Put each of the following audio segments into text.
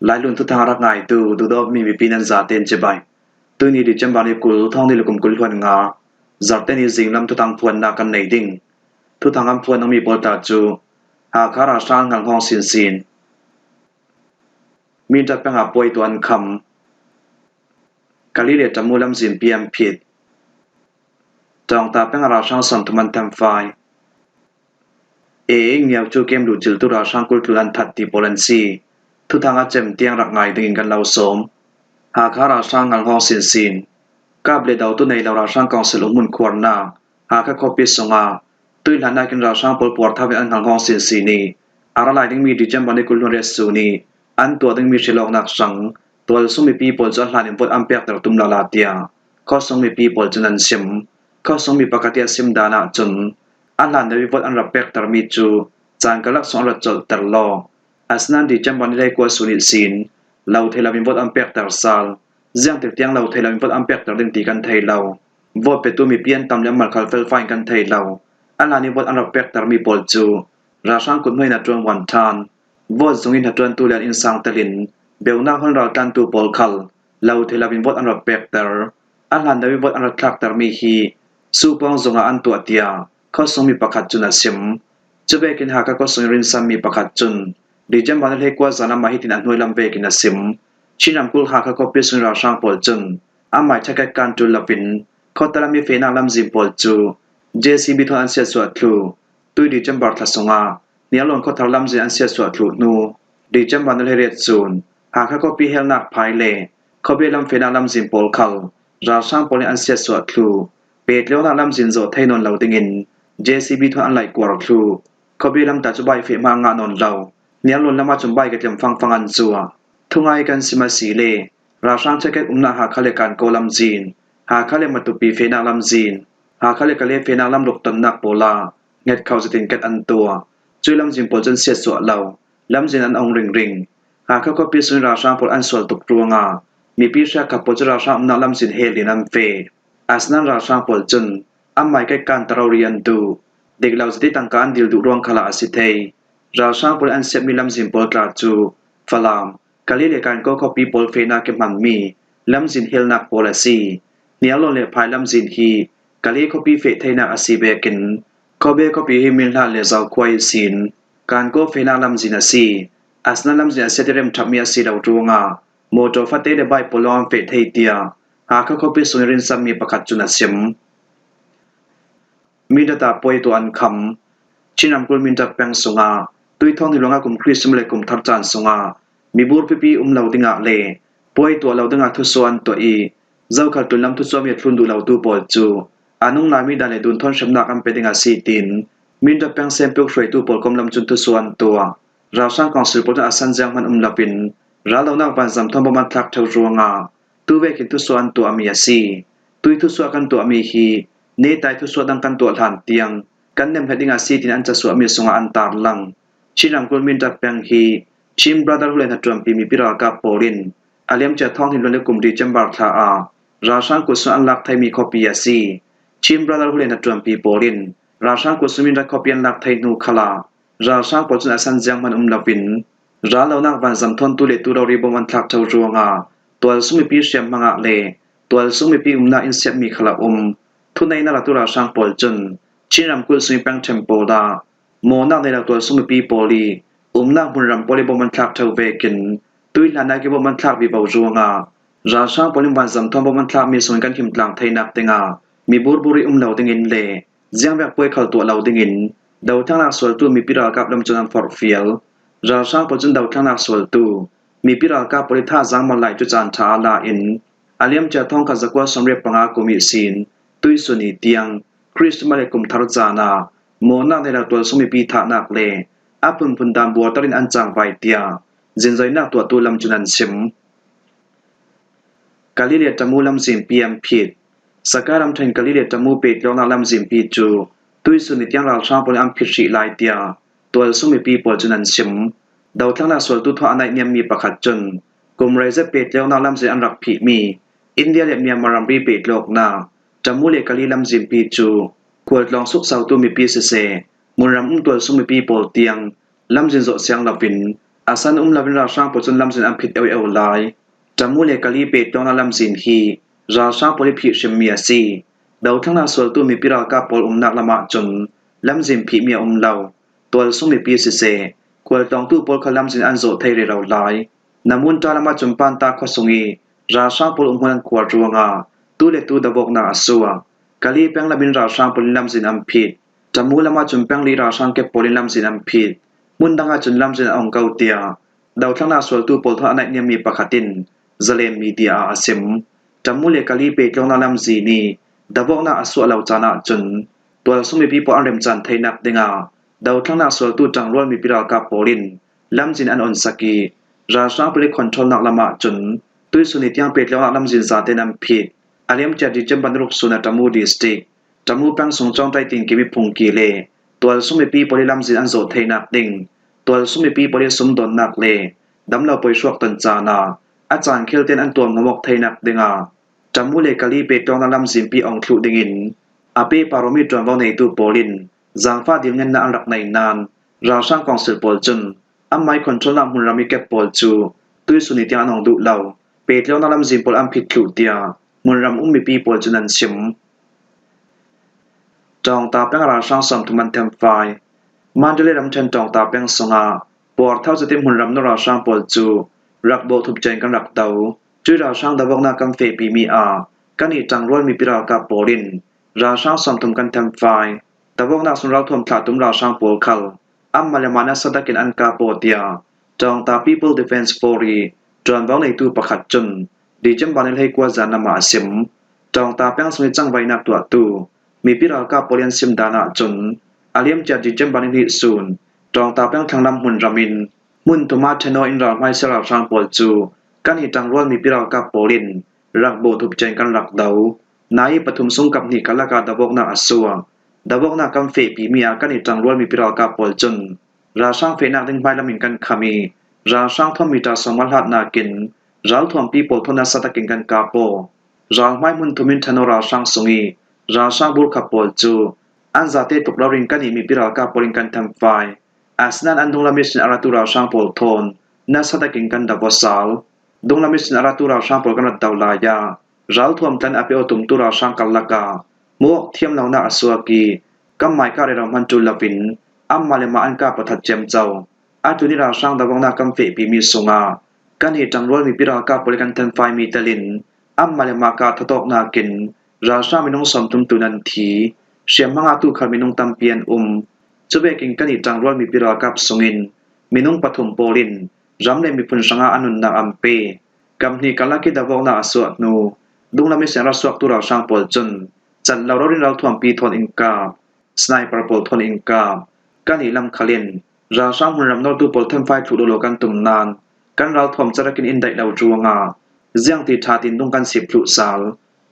หลายลุ่นทุทางรักง่ายตูดูดอบมีปีนันซาเตนเจบายตัวนี้ดิจำบานิกุลท่องนี่ลุกุมกุลพวนงาจัดเตนิสิงลำทุทางพวนนากันในดิ่งทุทางอันพวนต้องมีปอตาจูหาคาราชางงังห้องสินมีจัดเป็นหาป่วยตัวอันคำกาลิเลตจมูลำสินเปียมผิดจองตาเป็นราชางสันทุมันทำไฟเองเนียวจูเกมดูจิลตุราชางกุลทุลันทัดติโปลันซีทุทางอาเจมเตียงรักง่ายดึงกันเหล่าสมหาคาราชางงังห้องสินกาเบลดาวตุในเหล่าราชางกองสลุมุนควรนาหาคคอปิสงาตุยหลานได้กินราชางปลปวดทวีอันงังห้องสินนีอาราไลดึงมีดิจมบันในกุลเรสูนีอันตัวดึงมีเชลองนักสังตัวสุมีปีปอลจะหลานิมปอดอัมเปียกตรตุมลาลาเตียข้อสงมีปีปอลจะนันซิมข้อสงมีปกติซิมดานาจุนอันหลานได้วิปอดอันรับเปียกตรมีจูจานกลักสองระจดตรลออัสนันดิจมบันได้กว่าสุนิสินเหล่าเทลามิมปอดอัมเปียกตรซาลเจียงติดเตียงเหล่าเทลามิมปอดอัมเปียกตรดึงตีกันไทยเหล่าวอดเป็นตัวมีเปียนตำยำมัลคัลเฟลไฟกันไทยเหล่าอันหลานนิมปอดอันรับเปียกตรมีปอลจูราชางกุนห้วยนัดจวงวันทานวอดทรงอินหัดจวนตุเลียนอินสังตะลินเบลนาคนเราตันตูปอลคัลเหล่าเทลามิมปอดอันรับเปียกตรอันหลานได้วิปอดอันรับทักตรมีฮีสูปองทรงอันตัวเตียข้อทรงมีประคัดจุนซิมจะเบกินหากก็ทรงรินซัมมีประคัดจุนดิจมบันเลกว่าจานามาฮิตินันหน่วยลำเบกินซิมชินำกุลหากก็ปิสุนราชางปอลจุนอามัยชักการจุลปินข้อตระมีเฟนาลำซิมปอลจูเจซีบิทอันเสียสวดทูตุยดิจมบันทัศงาเนียลอนข้อทาลำซิอันเสียสวดทูนูดิจมบันเลเรตซูนหากก็ปีเฮลนักภายเลข้อเบลำเฟนาลำซิมปอลคัลราชางปอลอันเสียสวดทูเปิดเลี้ยวนาลำซินโจไทนนเหล่าติงินเจซีบิทอันไหลกว่าทูข้อเบลำตัดจุบายเฟมางานนเหล่าเนียลนละมาจุบายกับจำฟังอันจัวทุงไอกันสิมาสีเลราชางเชกอุณาหาคาเลการโกลำจีนหาคาเลมาตุปีเฟนาลำจีนหาคาเลกาเลเฟนาลำลุกตันนักโปลาเง็ดเขาจะติงกัดอันตัวจุยลำจีนปนจนเสียสวเหล่าลำจีนอันองริงหาเขาก็ปีสุนราชางปนอันสวลตกตัวงามีปีชาขับปนจราชางนักลำจีนเฮลินัมเฟอาสนันราชางปนจนอัมไมใกล้การตราวเรียนดูเด็กเหล่าจะได้ตั้งการดิลดุรวงคลาอสิเทราชางปนอันเซมีลำจีนปนกลาจูฟลามกาลิเลการก็คอปีปอลเฟนาเกมันมีลำจินเฮลนักโพลซีเนียลเลภายลำจินฮีกาลิคอปีเฟไทนักอซีเบกินคอเบคอปีฮิมิลฮาเลซาวควายซินการก็เฟนาลำจินซีอัสนันลำจินเซเตเรมทับมีอซีดาวดวงาโมโตฟัตเตเดบายปอลอมเฟไทเตียหากคอปีสุนรินซัมมีประคัดจุนซิมมีดาตาป่วยตัวอันคำชินำกุลมินจับแปงสงาตุยท่องที่ลงอากุมคริสต์มเลกุมทับจานสงามีบูรปีเหล่าดิงะเลป่วยตัวเหล่าดิงะทุสวนตัวอีเจ้าขัดตุลลำทุสวนมีทุนดูเหล่าตูปอลจูอานุงนามีดาเลดุนทอนชำนักอันเป็นดิงะสีตินมินดับแปงเซมเปิลฟรตูปอลกมลำจุนทุสวนตัวราชางกองสืบปนอาสันเจียงมันลปินราเหล่านักบันซัมทอมบมันทักเทวรัวงาตูเวกินทุสวนตัวมียสีตุยทุสวนกันตัวมีฮีเนตายทุสวนดังกันตัวหลานเตียงกันเนมเพดิงะสีตินอันจะสวมีสงอันตาร์ลังชินำกุลมินดับแปงฮีชิมบราดาร์ฮุเลนจวมปีมีปิรากาโปรินอาเลียมจะท่องถิ่นลกุมดีจัมบาร์ทาอาราชางกุศลอันลักไทยมีคอปียซีชิมบราดาร์ฮุเลนจวมปีโปรินราชางกุศลมินรักคอปียนลักไทยนูขลาราชางปจุนอสันเจียงมันลวินราเหล่านักวันซัมทอนตุเลตุเรารีบมันทักเจ้าจวงาตัวสุมิปีเสียมมังะเลตัวสุมิปีนาอินเสียมีขลาทุนในนาลตุราชางปจุนชินำกุศลมิปังเทมโปดาโมนักในหลักตัวสุมิปีโปลีนักบุญรำปลิบมันทักเทวเวกินตุยหลานากิบมันทักวิบาวจวงาราชางปลิบันซัมทอมบมันทักมีส่วนกันหิมตลังไทยนักติงามีบุรุษเหล่าติงินเลเจียงแบบป่วยเข้าตัวเหล่าติงินดาวทั้งนักสวดตัวมีปิรากับลำจุนันฟอร์ฟิลราชางปจุนดาวทั้งนักสวดตัวมีปิรากับปริธาจังมันไหลจุจันทาลาอินอาเลียมจะท่องขจักว่าสมเร็จปังอากุมิสินตุยสุนีเตียงคริสต์มาเลกุมทารจานาโมนักในหลักตัวสมิปีธานักเลอาพุนพุนดามบัวตรินอันจังไวเตียเจนใจนักตัวลำจุนันซิมกาลิเลตมูลำซิมปียมผิดสการำเทนกาลิเลตมูเป็ดลงนาลำซิมปีจูตุยสุนิตยังราชางปนอัมพิชิลายเตียตัวสุมิปีปอลจุนันซิมดาวทั้งนาสวลตุทอันในเนียมมีประคัดจุนกุมเรเซเป็ดลงนาลำซิมอันรักผิมีอินเดียเลเมียมารัมบีเป็ดโลกนาจมูเลกาลิลำซิมปีจูขวดลองสุกเสาตัวมีปีเสมุนรำตัวสุมิปีปอลเตียงลำจินโจเสียงลาวิน อาสันลาบินราช่างปจุนลำสินอัมพิดเอาลายจำมูเลกาลีเปตองนาลำสินฮีราช่างปริพิชิมเมียซีดาวทั้งนาสวลตูมีปิรากาปอลนักละมาจนลำสินพิเมียเลาตัวสุมีปีสิเซควรตองตู้ปอลคลำสินอันโซไทยเรเราลายนามุนตาละมาจุมปันตาขสุงีราช่างปอลมันควรจวงาตู้เล็กตู้ดาวกนาสัวกาลีเปงลาบินราช่างปอลลำสินอัมพิดจำมูละมาจุมเปงลีราช่างเก็บปอลลำสินอัมพิดมุนดังอาจุนลำสินองเกาเตียดาวทั้งนาสวลตูปอลทอันเนียมีปะขัตินซาเลมมีเดียอาซิมจำมูเลกาลีเปตองนาลำซีนีดาวกนาอสัวเหล่าจานะจนตัวสมัยปีปออันเรมจันไทยนักเดงาดาวทั้งนาสวลตูจังรวนมีปิรากาปอลินลำสินอันอนสกีราชาปริคอนโทรลนักละมาจนตุยสุนิตยังเปตแล้วนักลำสินซาเตนัมพิดอาเลียมจัดดิจมบันรุกสุนัตมูดิสติกจมูปังสงจองไตติงกิมิพงกีเลตัวสมัยปีปริลำสินอันโซไทยนักดิงตัวสมัยปีปริสมดอนนักเลดำเราไปชวกตันจานาอาจารย์เคลเตนอันตัวงมกไทยนักเดงาจำมูเลกาลีเปตองนาลำสินปีองคลุดิงินอาเปปารมิตรวาวในตูโปลินจางฟ้าดิงเงินนาอันรักในนานราช่างกองสืบปอลจุนอัมไมคอนโทรลลำหุ่นรามิเก็บปอลจูตุยสุนิตยานองดุเหล่าเปตแล้วนาลำสินปอลอัมพิดคลุเตียมุนรำมีปีปอลจุนันชิมจองตาแป้งราช่างสมทุมันเทมไฟมันจะเล่รำเชนจองตาแป้งสงาปอดเท่าจะเต็มหุ่นรำนราช่างปอลจูรักโบทุบใจกันรักเตาจุยราช่างดาวกนากัมเฟปีมีอากันอีจังรวนมีปิรากาปอลินราช่างสมทุมกันเทมไฟดาวกนาสุนเราทวมถาตุมราช่างปอลคัลอัมมาเลมานัสดากินอันกาโปเตียจองตา People Defense Force จวนบ้าในตูประคัดจนดีจำบานให้กว่าจานามาสิมจองตาแป้งสมิจังไว้นักตัวตูมีปิรากาปอลินซิมดานาจนอาเลียมจัดดีจำบานให้สูนจองตาแป้งทางลำหุ่นรามินมุนตุมาเทโนอินราไม่สลับช่างปอลจูกันอีจังรวนมีปิรากาปอลินรักโบทุบใจกันรักเดานายปฐุมสงกับนิกาลากาดาวกนาอสัวดาวกนากัมเฟปีมีอากันอีจังรวนมีปิรากาปอลจนราช่างเฟนักดึงไปละมินกันขมีราช่างทอมมีตาสมัลหัดนากินราทอมปีโปทนัสตะกินกันกาโปรางไม้มุนทุมินทนราช่างสงีราช่างบุรขับปอลจูอันซาเตตุกลาริงกันอีมีปิรากาปอลินกันทำไฟอาสนันอันดงลามิสนอาราตุราช่างปอลทนนัสตะกินกันดับวสาลดงลามิสนอาราตุราช่างปอลกันดาวลายาราทอมตันอภิโอตุมตุราช่างกัลลากาโมกเทียมเหล่านาอสวกีกัมไมกาเรรามันจุลลาวินอัมมาเลมาอันกาปทัดเจมเจ้าอาตุนิราช่างดาวนากัมเฟปีมีสงากันเหตุจังรวนมีปิรากาปอลิกันเทนไฟมีตะลินอัมมาเลมากาทตอกนากินราชามินงสมทุมตุนันทีเสียมังอาตุขมินงตัมเปียนจะเบกิงกันเหตุจังรวนมีปิรากาสงินมินงปฐุมโปลินรำเลมีพุนสังอาอนุนนาอัมเปกัมนีกัลลักิดาวนาสวดนูดุงลามิเสราสวกตุราช่างปอลจนจันเรารินเราทวมปีทนอิงกาสไนเปอร์ปอลทนอิงกากันอีลำคลินราช่างหุ่นรำนอตูปอลเทมไฟถูกโลกันตุมนานกันเราทวมจะรักินอินไดเราจวงาเจียงตีชาตินดุงกันสิบลุสาล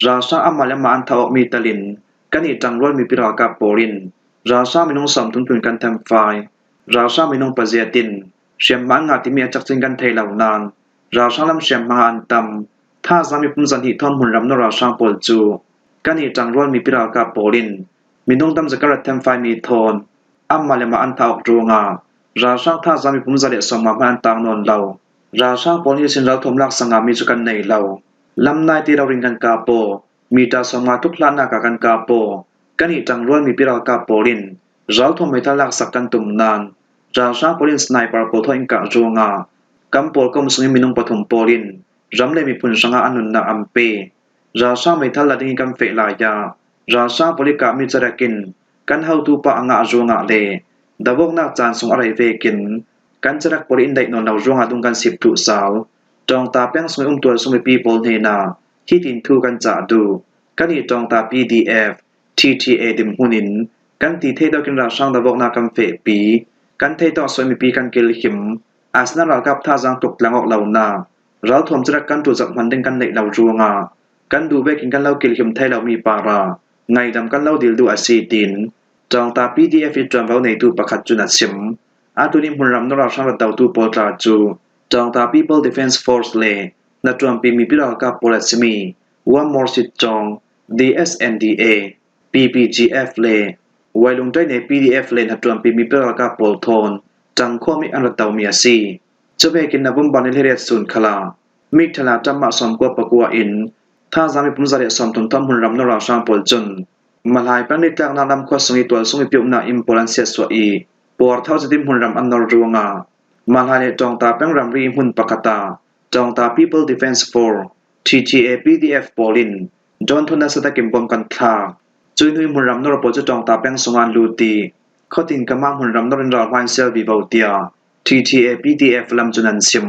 ราช่างอัมมาเลมาอันทาวมีตะลินกันอีจังรวนมีปิรากาปอลินราช่างมินงสมทุนทุนกันเทมไฟราช่างมินงปะเจตินเชียมมังอาติมีจักจิงกันไทยเหล่านานราช่างลำเชียมมังอันตัมถ้าสามีปุ่มสันหิทอมหุ่นรำนราช่างปอลจูกันอีจังรวนมีปิรากาปอลินมินงตัมจะกระเทมไฟมีทอนอัมมาเลมาอันทาวจวงาราช่างท่าสามีปุ่มจะเดสมมาพันตังนนเหล่าราช่างปอลิสินเราทมลักสังามีจุกันในเหล่าลำนายที่เราริงกันกาโปมีตาสมาทุกล้านนากากันกาโปกันอีจังรวนมีปิรากาปอลินเราทมไม่ทะลักสักกันตุมนานราช่างปอลินสไนเปอร์โปทอิงกาจวงากัมโปลกมสุงิมินงปฐุมโปลินรำเลมีพุนสังอาอนุนนาอัมเปราช่างไม่ทะลักดิ้งกัมเฟลายาราช่างปอลิกามิจระกินกันเฮาตูปะองาจวงาเลดาวกนักจานสงอะไรเวกินกันจะรักปอลินได้นนเราจวงาดุงกันสิบทุสาวจองตาแป้งสมัยตัวสมัยปีโปลเนนาที่ตินทูกันจะดูกันอีจองตา PDF TTA ดิมหุนินกันตีเทดอกินราช่างดาวกนากัมเฟปีกันเทดอสวยมีปีกันเกลหิมอาสนารากับท่าจังตกหลังออกเหล่านาเราทวมจะรักกันตัวจักมันดึงกันในเหล่าจวงากันดูเวกินกันเล่าเกลหิมไทยเรามีปาราไงดำกันเล่าดิลดูอาซีตินจองตา PDF จวนเว้าในตูประคัดจุนัดสิมอาตุนิมหุ่นรำนราช่างระดาวตูโปตราจูจองตา People Defense Force เลนัดรวมปีมีปิรากาโปลัสมีว่ามอร์สิจอง DSNDA PPGF เลไว้ลงใจใน PDF เลนัดรวมปีมีปิรากาโปลโทนจังข้อมิอันระดาวเมียซี จะไปกินนะบุมบันเฮเรศศูนย์คลามิกทลาจำมาสมกว่าปกัวอินถ้าจามีปุ่มจะเรียสมทุนทำหุ่นรำนราช่างปลจุนมาลายแปงนิดแรกนาลำควสงอีตัวสงอีปิวนาอิมพลันเสียสวอีปวดเท่าจะดิมหุ่นรำอันนรวงามาลายจองตาแปงรำรีหุ่นปกตาจองตา People Defense Force TGA PDF ปอลินจอนทุนนัสตะกิมปมกันคลาจุยนุยหุ่นรำนรปจะจองตาแปงสงานลูตีข้อตินกำมังหุ่นรำนรินราวานเซลวิบาวเตียTTA PDF ลำจุนันซิม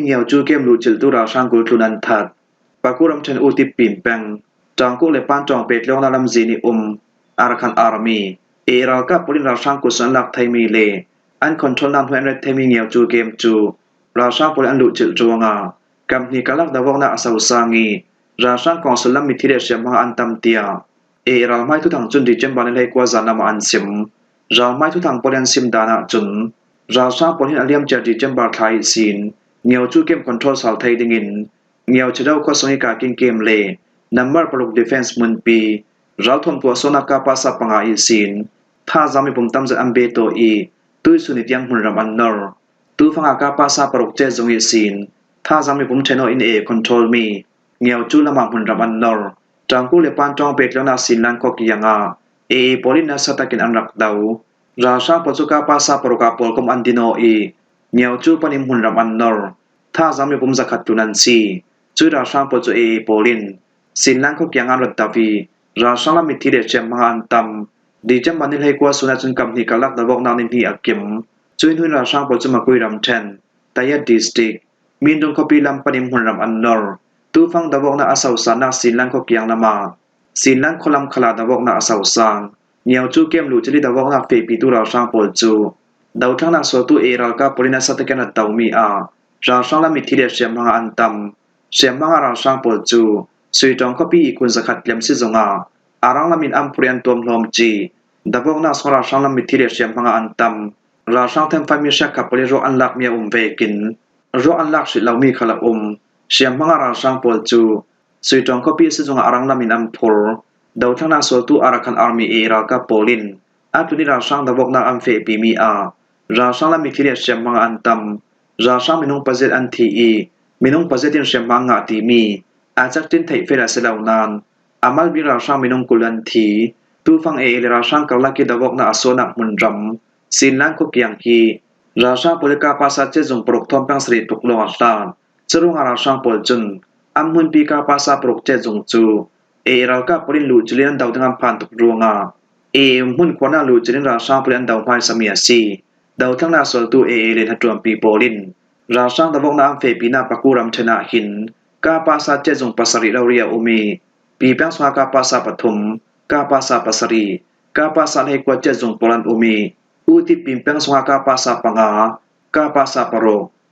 เงียวจูเกมรูจิลตุราช่างกุลทุนันทัดปากุรำเชนอุติปิมแปงจางกุเลปานจองเป็ดเลี้ยงนาลำจีนิอารัคันอาร์มีราลกับปรินราช่างกุสันลักไทมีเลอันคอนโทรลนำหัวเอ็นเทมีเงียวจูเกมจูราช่างปรินอันลุจิลจวงากำนี้กลักดาวนาอสาวสางีราช่างกองสลัมมิทิเดชยมอันตัมเตียราลไม่ทุกทางจุนดิเจมบานเลยกว่าจานามาอันซิมราลไม่ทุกทางปรินซิมดานาจุนราช่างปรินอเลียมเจดิเจมบาร์ไทยซีนเงียวจูเกมคอนโทรลสาวไทยดิงินเงียวจะเดาข้อสงกากินเกมเลนัมเบอร์ปลุกดีเฟนส์มุนปีเราทมตัวโซนักกาปาสับปังอาอิสินถ้าจามีปุ่มตั้มจะอัมเบโตอีตุยสุนิตยังหุ่นรำอันนอร์ตูฟังอากาปาสับปลุกเจจงอิสินถ้าจามีปุ่มเชนโนอินคอนโทรลมีเงียวจูละมังหุ่นรำอันนอร์จังกูเลปานจองเป็ดแล้วนาสินลังก็กิยังปอลินัสตะกินอันรักดาวราชาปัจจุกาปาสับปลุกาปอลกมอันดิโนเงียวจูปนิมหุ่นรำอันนอร์ถ้าจามีปุ่มจะขัดตุนันซีจุราชาปัจจุปอลินสินลังก็ยังอันรักดาวีราชาละมิทิเดชมหานตัมดีจำมันให้กว่าสุนัขจนกับนิกาลักดาวกนานินีอักกิมจุยนุยราชาปัจจุมาคุยรำเชนตายดิสติกมินดงคปีลำปนิมหุ่นรำอันนอร์ตูฟังดาวกนาอาสาวสานักสินลังก็ยังนามาสินลังคลำขลาดาวกนาอาสาวสางเนียวจูเกมลูจริดาวกนาเฟปีตูราชาปัจจุดาวทั้งนักสวตุรัลกาปรินัสตะกันดาวมีราชาละมิทิเดชมหานตัมเสียมหาราชาปัจจุสุยจงคปีคุณสกัดเลียมซิจงอารังละมินอัมปริยันตัวมลมจีดาวกนาสราชาละมิทิเดชมหานตัมราชาเทมฟามิชขับปริโรอันลักเมียเวกินโรอันลักสิลามีขลักเสียมหาราชาปัจจุสุยจงคปีซิจงอารังละมินอัมพอลดาวทั้งนักสวตุอารักันอาร์มีรัลกาโปลินอาตุนิราชาดาวกนาอัมเฟปีมีราชาละมิทิเดชมหานตัมราชามินุงปะเจตอันทีมินุงปะเจตินเชมมังงาตีมีอาจักตินไทเฟลาเซลานานอามัลบิราชามินุงกุลันทีตูฟังเลราชากาลักิดาวกนาอโซนักมุนรัมสินลังคุกยังกีราชาปุลิกาปาสัจเจจงปรุกทอมปังสริตุกลงอัลลานจรุงราชาปุลจุนอัมมุนปีกาปาสาปรุกเจจงจูรัลกาปุลินลูจุลินดาวทั้งพันตุกรวงมุนควนาลูจุลินราชาปุลินดาวไพสมียซีดาวทั้งนาสวลตูเลนฮัตรวมปีโปลินราชาดาวกนาอัมเฟปีนาปะกูรัมชนะหินกาปาสาเจจงปัสริเราเรียอุมีปีแปงสวากาปาสาปฐุมกาปาสาปัสริกาปาสาเฮกวเจจงปลันอุมีอุติปีแปงสวากาปาสาปังากาปาสาปโร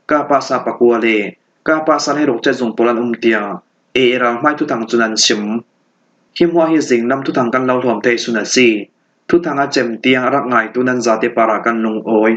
กาปาสาปะกัวเลกาปาสาเฮรกเจจงปลันเตียราไม่ทุกทางจุนันชิมหิมว่าฮิสิงนำทุกทางกันเราถมเทสุนัสีทุกทางอาเจมเตียงรักไงตุนันซาเตปารากันลงโอย